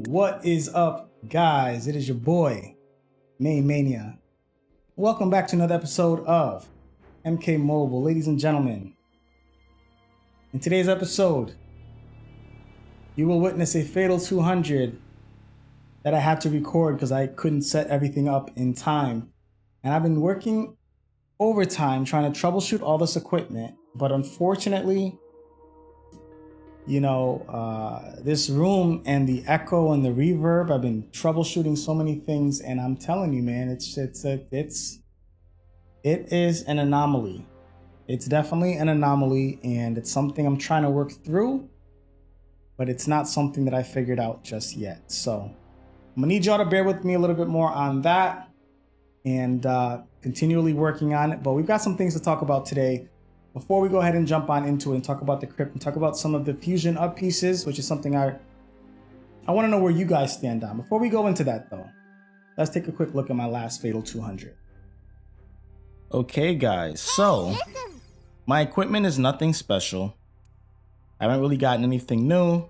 What is up, guys? It is your boy, MaineMania. Welcome back to another episode of MK Mobile. Ladies and gentlemen, in today's episode, you will witness a Fatal 200 that I had to record because I couldn't set everything up in time. And I've been working overtime trying to troubleshoot all this equipment, but unfortunately, this room and the echo and the reverb, I've been troubleshooting so many things, and I'm telling you, man, it is an anomaly. It's definitely an anomaly, and it's something I'm trying to work through, but it's not something that I figured out just yet. So I'm gonna need y'all to bear with me a little bit more on that and continually working on it. But we've got some things to talk about today. Before we go ahead and jump on into it and talk about the crypt and talk about some of the fusion up pieces, which is something I want to know where you guys stand on. Before we go into that though, let's take a quick look at my last Fatal 200. Okay guys, so my equipment is nothing special. I haven't really gotten anything new,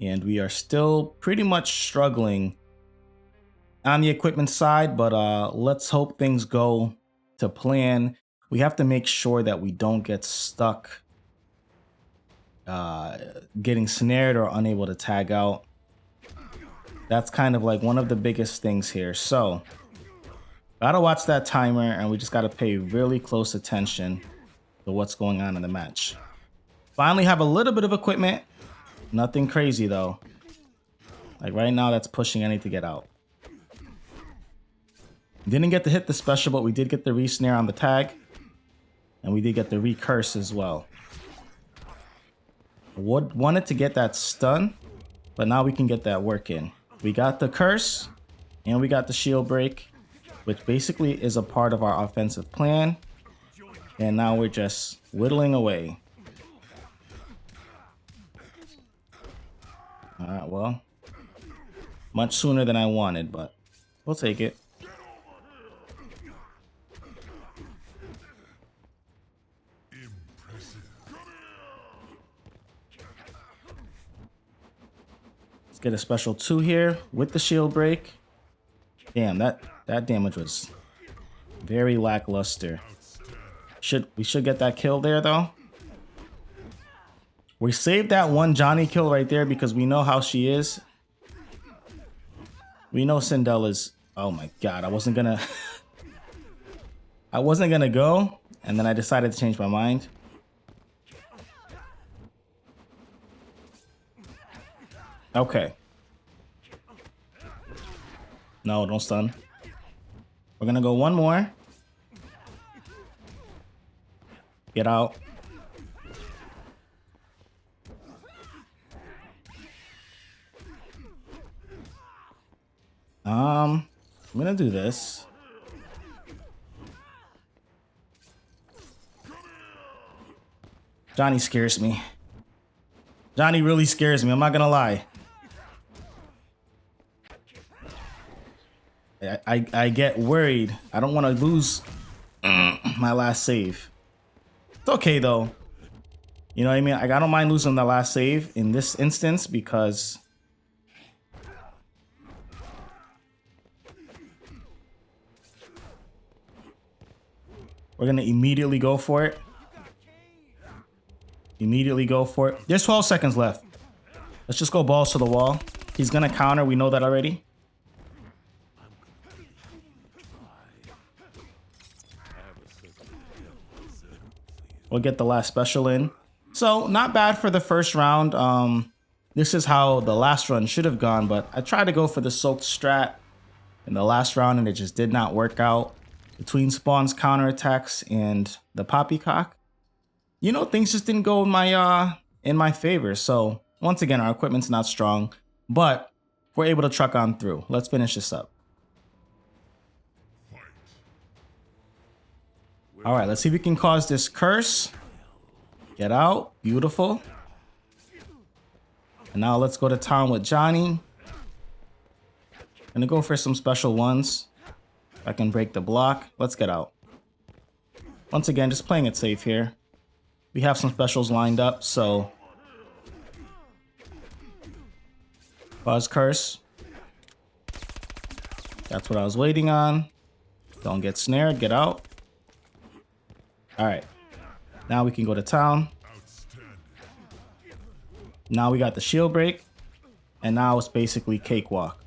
and we are still pretty much struggling on the equipment side, but let's hope things go to plan. We have to make sure that we don't get stuck getting snared or unable to tag out. That's kind of like one of the biggest things here. So gotta watch that timer, and we just gotta pay really close attention to what's going on in the match. Finally have a little bit of equipment. Nothing crazy though. Like right now, that's pushing any to get out. Didn't get to hit the special, but we did get the re-snare on the tag. And we did get the recurse as well. Wanted to get that stun, but now we can get that work in. We got the curse, and we got the shield break, which basically is a part of our offensive plan. And now we're just whittling away. Alright, well, much sooner than I wanted, but we'll take it. Get a special 2 here with the shield break. Damn, that damage was very lackluster. We should get that kill there though. We saved that one Johnny kill right there because we know how she is. We know Cinderella's. Oh my god, I wasn't gonna go, and then I decided to change my mind. Okay. No, don't stun. We're gonna go one more. Get out. I'm gonna do this. Johnny scares me. Johnny really scares me, I'm not gonna lie. I get worried. I don't want to lose my last save. It's okay though. You know what I mean? I don't mind losing the last save in this instance because we're gonna immediately go for it. Immediately go for it. There's 12 seconds left. Let's just go balls to the wall. He's gonna counter. We know that already. We'll get the last special in. So not bad for the first round. This is how the last run should have gone, but I tried to go for the soaked strat in the last round and it just did not work out. Between Spawn's counterattacks and the poppycock, you know, things just didn't go in my favor. So once again, our equipment's not strong, but we're able to truck on through. Let's finish this up. All right, let's see if we can cause this curse. Get out. Beautiful. And now let's go to town with Johnny. Gonna go for some special ones. If I can break the block. Let's get out. Once again, just playing it safe here. We have some specials lined up, so Buzz curse. That's what I was waiting on. Don't get snared. Get out. All right. Now we can go to town. Now we got the shield break. And now it's basically cakewalk.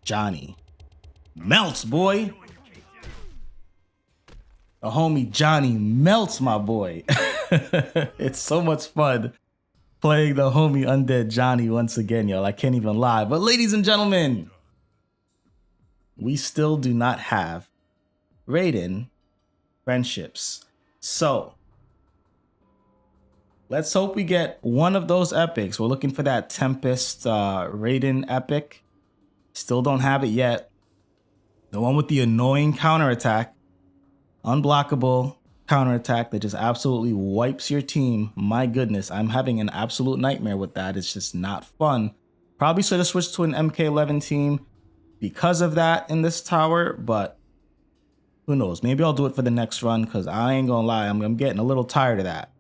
Johnny. Melts, boy. The homie Johnny melts, my boy. It's so much fun playing the homie Undead Johnny once again, y'all. I can't even lie. But ladies and gentlemen, we still do not have Raiden friendships. So let's hope we get one of those epics. We're looking for that Tempest Raiden epic. Still don't have it yet. The one with the annoying counterattack. Unblockable counterattack that just absolutely wipes your team. My goodness, I'm having an absolute nightmare with that. It's just not fun. Probably should have switched to an MK11 team because of that in this tower, but who knows? Maybe I'll do it for the next run because I ain't gonna lie, I'm getting a little tired of that.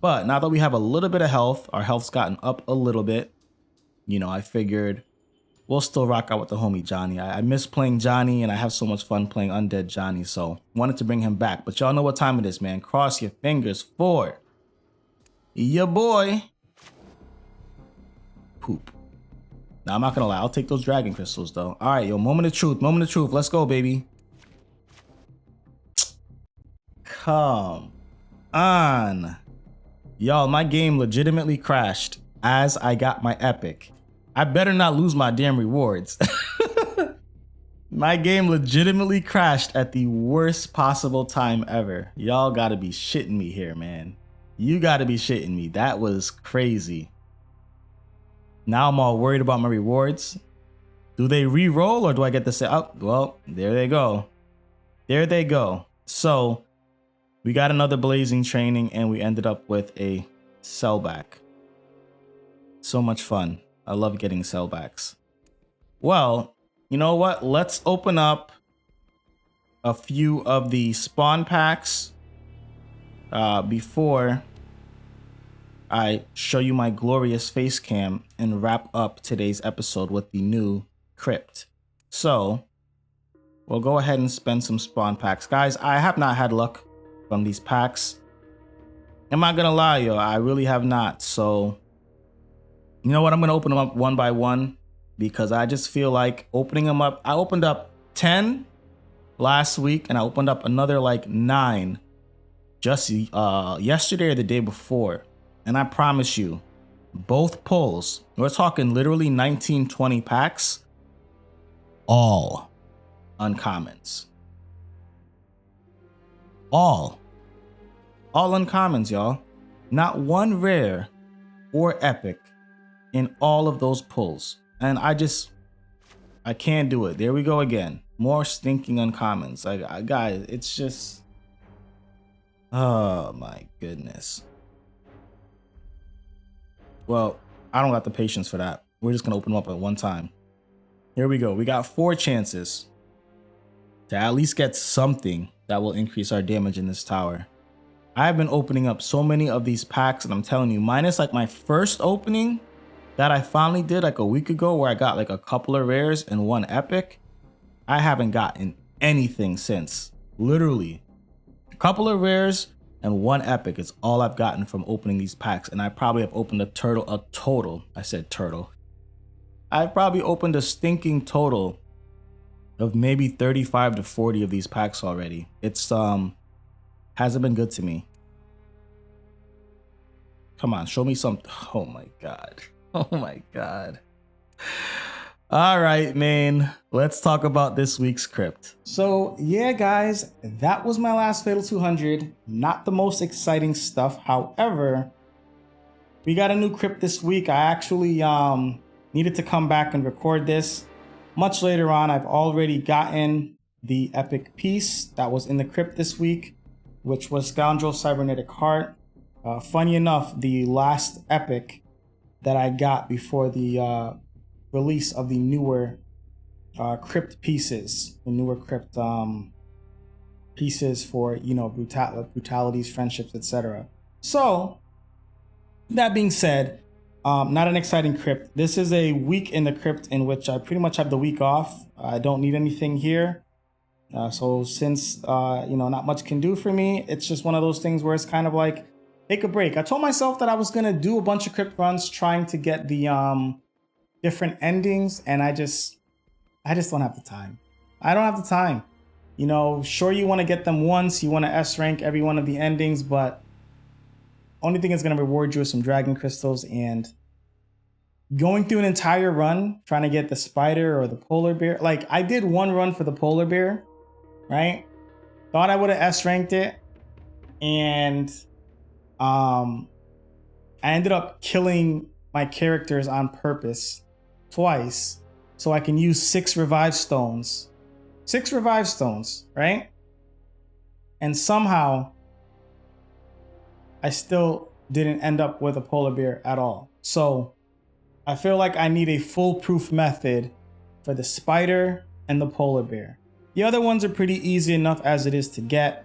But now that we have a little bit of health, our health's gotten up a little bit. You know, I figured we'll still rock out with the homie Johnny. I miss playing Johnny, and I have so much fun playing Undead Johnny, so wanted to bring him back. But y'all know what time it is, man. Cross your fingers for your boy. Poop. Now, I'm not gonna lie. I'll take those dragon crystals, though. All right, yo, moment of truth. Moment of truth. Let's go, baby. Come on. Y'all, my game legitimately crashed as I got my epic. I better not lose my damn rewards. My game legitimately crashed at the worst possible time ever. Y'all gotta be shitting me here, man. You gotta be shitting me. That was crazy. Now I'm all worried about my rewards. Do they re-roll or do I get to say, oh, well, there they go. There they go. So we got another blazing training and we ended up with a sellback. So much fun. I love getting sellbacks. Well, you know what? Let's open up a few of the spawn packs before I show you my glorious face cam and wrap up today's episode with the new crypt. So we'll go ahead and spend some spawn packs. Guys, I have not had luck from these packs. I'm not gonna lie, yo. I really have not. So you know what? I'm going to open them up one by one because I just feel like opening them up. I opened up 10 last week and I opened up another like 9 just yesterday or the day before. And I promise you, both pulls, we're talking literally 19, 20 packs, all uncommons. All uncommons, y'all. Not one rare or epic in all of those pulls. And I can't do it. There we go again. More stinking uncommons. Like, guys, it's just, oh my goodness. Well, I don't got the patience for that. We're just gonna open them up at one time. Here we go. We got 4 chances to at least get something that will increase our damage in this tower. I've been opening up so many of these packs and I'm telling you, minus like my first opening that I finally did like a week ago where I got like a couple of rares and 1 epic, I haven't gotten anything since. Literally a couple of rares and 1 epic is all I've gotten from opening these packs. And I probably have opened a total. I said turtle. I've probably opened a stinking total of maybe 35 to 40 of these packs already. It's hasn't been good to me. Come on, show me some. Oh my God. Oh my God. All right, man. Let's talk about this week's crypt. So yeah, guys, that was my last Fatal 200. Not the most exciting stuff. However, we got a new crypt this week. I actually needed to come back and record this much later on. I've already gotten the epic piece that was in the crypt this week, which was Scoundrel Cybernetic Heart. Funny enough, the last epic that I got before the release of the newer crypt pieces, the newer crypt pieces for, you know, brutalities, friendships, etc. So that being said, Not an exciting crypt. This is a week in the crypt in which I pretty much have the week off. I don't need anything here. So since, not much can do for me, it's just one of those things where it's kind of like, take a break. I told myself that I was going to do a bunch of crypt runs trying to get the different endings. And I just don't have the time. I don't have the time. Sure, you want to get them once. You want to S rank every one of the endings, but only thing that's going to reward you is some dragon crystals, and going through an entire run trying to get the spider or the polar bear. Like, I did one run for the polar bear, right? Thought I would have S ranked it, and I ended up killing my characters on purpose twice so I can use 6 revive stones. 6 revive stones, right? And somehow I still didn't end up with a polar bear at all. So I feel like I need a foolproof method for the spider and the polar bear. The other ones are pretty easy enough as it is to get.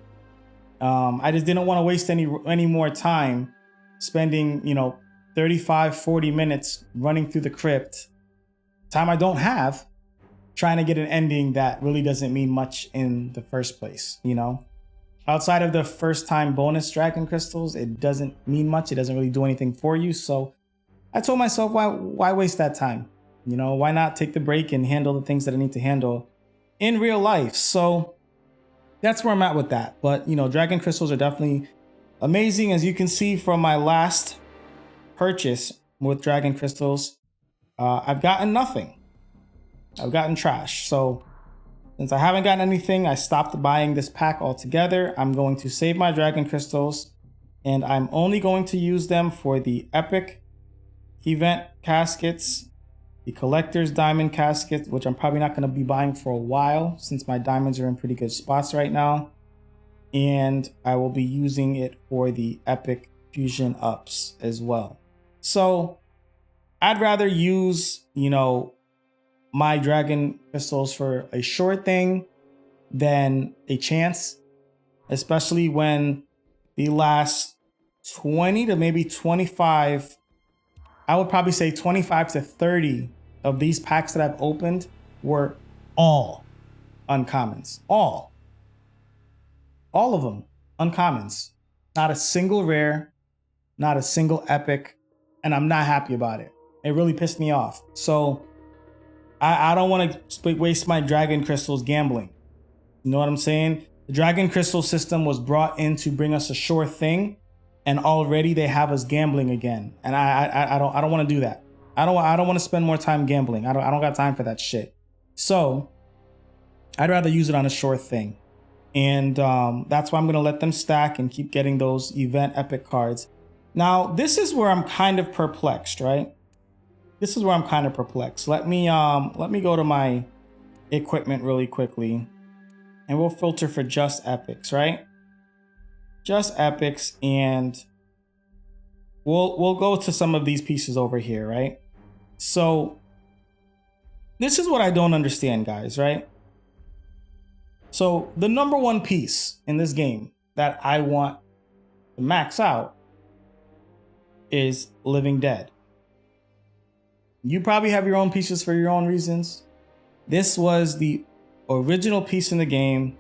I just didn't want to waste any more time spending, 35, 40 minutes running through the crypt. Time I don't have, trying to get an ending that really doesn't mean much in the first place, Outside of the first time bonus dragon crystals, it doesn't mean much. It doesn't really do anything for you. So I told myself, why waste that time? Why not take the break and handle the things that I need to handle in real life? So that's where I'm at with that. But, dragon crystals are definitely amazing. As you can see from my last purchase with dragon crystals, I've gotten nothing. I've gotten trash. So since I haven't gotten anything, I stopped buying this pack altogether. I'm going to save my dragon crystals, and I'm only going to use them for the epic event caskets, the collector's diamond casket, which I'm probably not going to be buying for a while since my diamonds are in pretty good spots right now. And I will be using it for the epic fusion ups as well. So I'd rather use, my dragon crystals for a sure thing than a chance, especially when the last 20 to maybe 25, I would probably say 25 to 30 of these packs that I've opened were all uncommons. All of them uncommons. Not a single rare, not a single epic, and I'm not happy about it. It really pissed me off. So I don't want to waste my dragon crystals gambling. You know what I'm saying? The dragon crystal system was brought in to bring us a sure thing, and already they have us gambling again. And I don't want to do that. I don't want to spend more time gambling. I don't got time for that shit. So I'd rather use it on a sure thing. And that's why I'm going to let them stack and keep getting those event epic cards. Now, this is where I'm kind of perplexed, right? This is where I'm kind of perplexed. Let me go to my equipment really quickly, and we'll filter for just epics, right? Just epics, and we'll go to some of these pieces over here, right? So this is what I don't understand, guys, right? So the number one piece in this game that I want to max out is Living Dead. You probably have your own pieces for your own reasons. This was the original piece in the game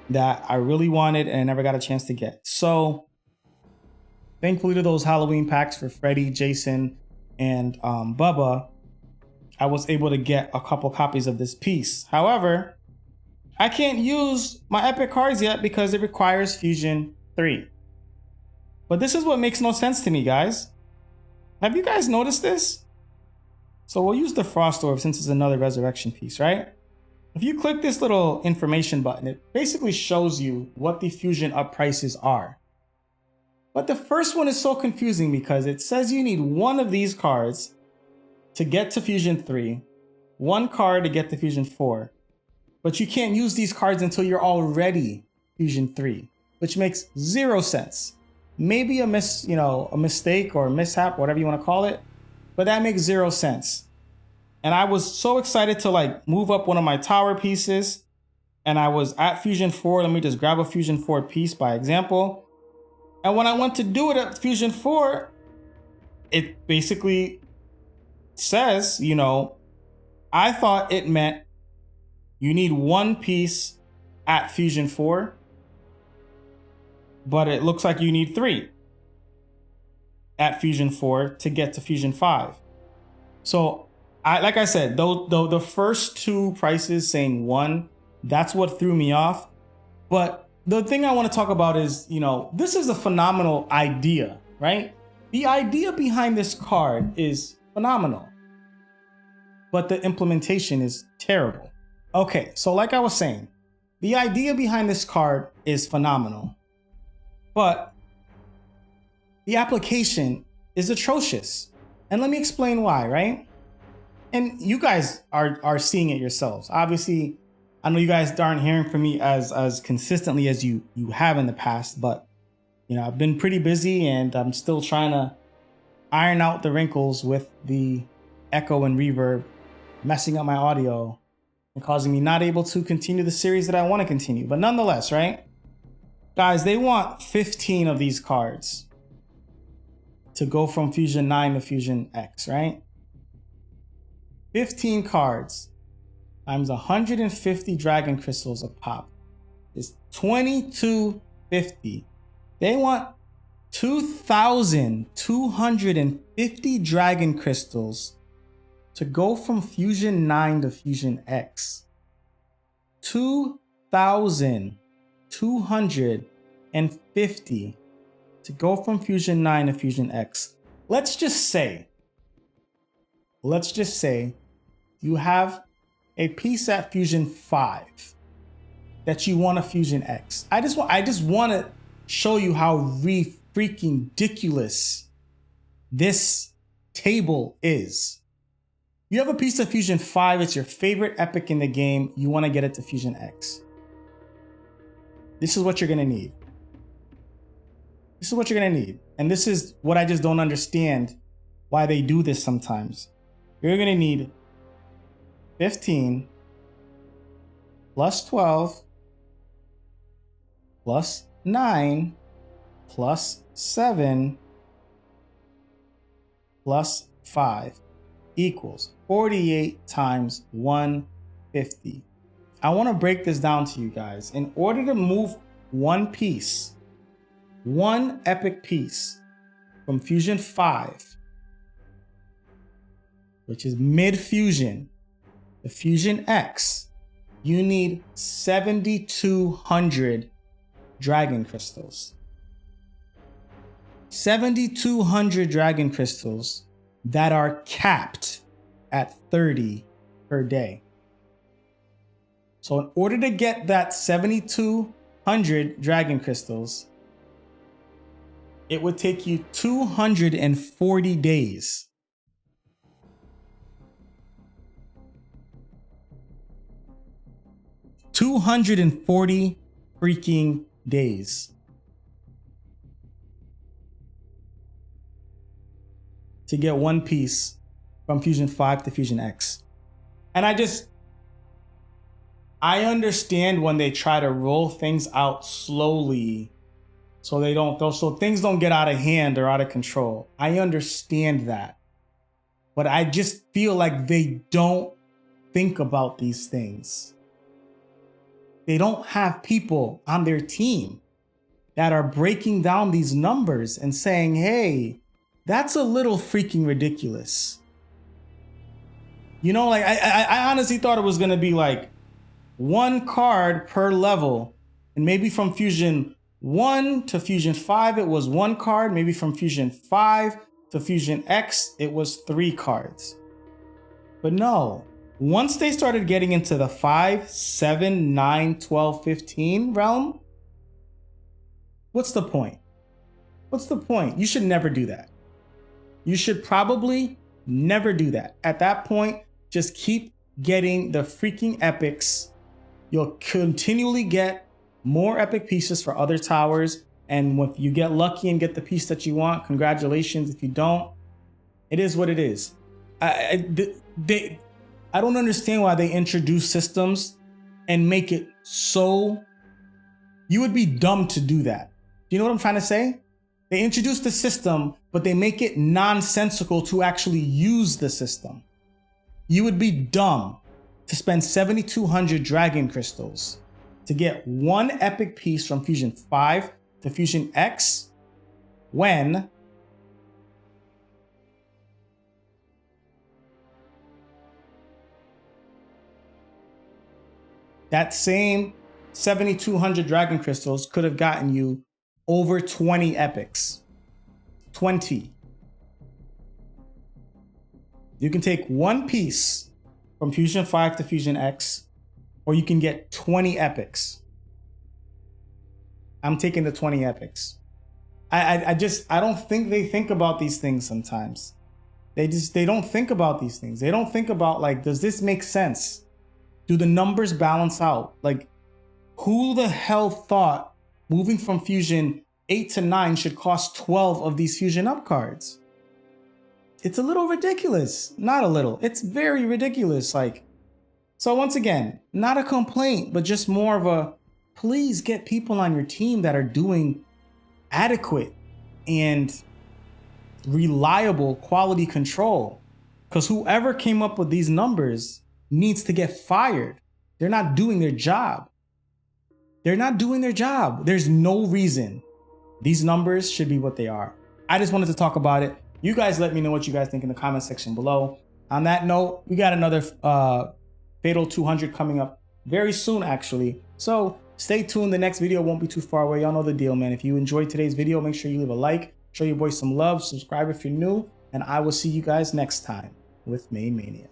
that I really wanted and I never got a chance to get. So thankfully to those Halloween packs for Freddy, Jason, and Bubba, I was able to get a couple copies of this piece. However, I can't use my epic cards yet because it requires Fusion 3. But this is what makes no sense to me, guys. Have you guys noticed this? So we'll use the Frost Orb since it's another resurrection piece, right? If you click this little information button, it basically shows you what the Fusion Up prices are. But the first one is so confusing because it says you need one of these cards to get to Fusion 3, one card to get to Fusion 4, but you can't use these cards until you're already Fusion 3, which makes 0 sense. Maybe a mistake or a mishap, whatever you want to call it, but that makes 0 sense. And I was so excited to move up one of my tower pieces, and I was at Fusion 4. Let me just grab a Fusion 4 piece by example. And when I went to do it at Fusion 4, it basically says, you know, I thought it meant you need one piece at Fusion 4, but it looks like you need 3 at Fusion 4 to get to Fusion 5. So like I said, though the first 2 prices saying 1, that's what threw me off. But the thing I want to talk about is, you know, this is a phenomenal idea, right? The idea behind this card is phenomenal, but the implementation is terrible. Okay, so like I was saying, the idea behind this card is phenomenal, but the application is atrocious. And let me explain why, right? And you guys are seeing it yourselves. Obviously, I know you guys aren't hearing from me as consistently as you have in the past, but you know, I've been pretty busy and I'm still trying to iron out the wrinkles with the echo and reverb messing up my audio and causing me not able to continue the series that I want to continue. But nonetheless, right? Guys, they want 15 of these cards to go from Fusion 9 to Fusion X, right? 15 cards times 150 dragon crystals a pop is 2250. They want 2,250 dragon crystals to go from Fusion 9 to Fusion X. 2,250 to go from Fusion 9 to Fusion X. Let's just say you have a piece at Fusion 5 that you want a Fusion X. I just want to show you how freaking ridiculous this table is. You have a piece of Fusion 5, it's your favorite epic in the game, you want to get it to Fusion X. This is what you're going to need. This is what you're going to need. And this is what I just don't understand why they do this sometimes. You're going to need 15 plus 12 plus 9 plus 7 plus 5 equals 48 times 150. I want to break this down to you guys. In order to move one piece, one epic piece from Fusion 5, which is mid-fusion, to Fusion X, you need 7,200 dragon crystals. 7,200 dragon crystals that are capped at 30 per day. So in order to get that 7,200 dragon crystals, it would take you 240 days. 240 freaking days to get one piece from Fusion 5 to Fusion X. And I understand when they try to roll things out slowly so things don't get out of hand or out of control. I understand that. But I just feel like they don't think about these things. They don't have people on their team that are breaking down these numbers and saying, hey, that's a little freaking ridiculous. You know, like I honestly thought it was going to be like one card per level. And maybe from Fusion 1 to Fusion 5, it was one card. Maybe from Fusion 5 to Fusion X, it was 3 cards. But no. Once they started getting into the 5, 7, 9, 12, 15 realm, what's the point? What's the point? You should never do that. You should probably never do that. At that point, just keep getting the freaking epics. You'll continually get more epic pieces for other towers. And if you get lucky and get the piece that you want, congratulations. If you don't, it is what it is. I don't understand why they introduce systems and make it so. You would be dumb to do that. Do you know what I'm trying to say? They introduce the system, but they make it nonsensical to actually use the system. You would be dumb to spend 7,200 dragon crystals to get one epic piece from Fusion 5 to Fusion X when that same 7,200 dragon crystals could have gotten you over 20 epics. 20. You can take one piece from Fusion 5 to Fusion X, or you can get 20 epics. I'm taking the 20 epics. I don't think they think about these things sometimes. They don't think about these things. They don't think about, like, does this make sense? Do the numbers balance out? Like, who the hell thought moving from Fusion 8 to 9 should cost 12 of these Fusion Up cards? It's a little ridiculous. Not a little. It's very ridiculous. Like, so once again, not a complaint, but just more of a, please get people on your team that are doing adequate and reliable quality control. Because whoever came up with these numbers needs to get fired. They're not doing their job. They're not doing their job. There's no reason these numbers should be what they are. I just wanted to talk about it. You guys let me know what you guys think in the comment section below. On that note, we got another Fatal 200 coming up very soon, actually. So stay tuned. The next video won't be too far away. Y'all know the deal, man. If you enjoyed today's video, make sure you leave a like, show your boys some love, subscribe if you're new, and I will see you guys next time with MaineMania.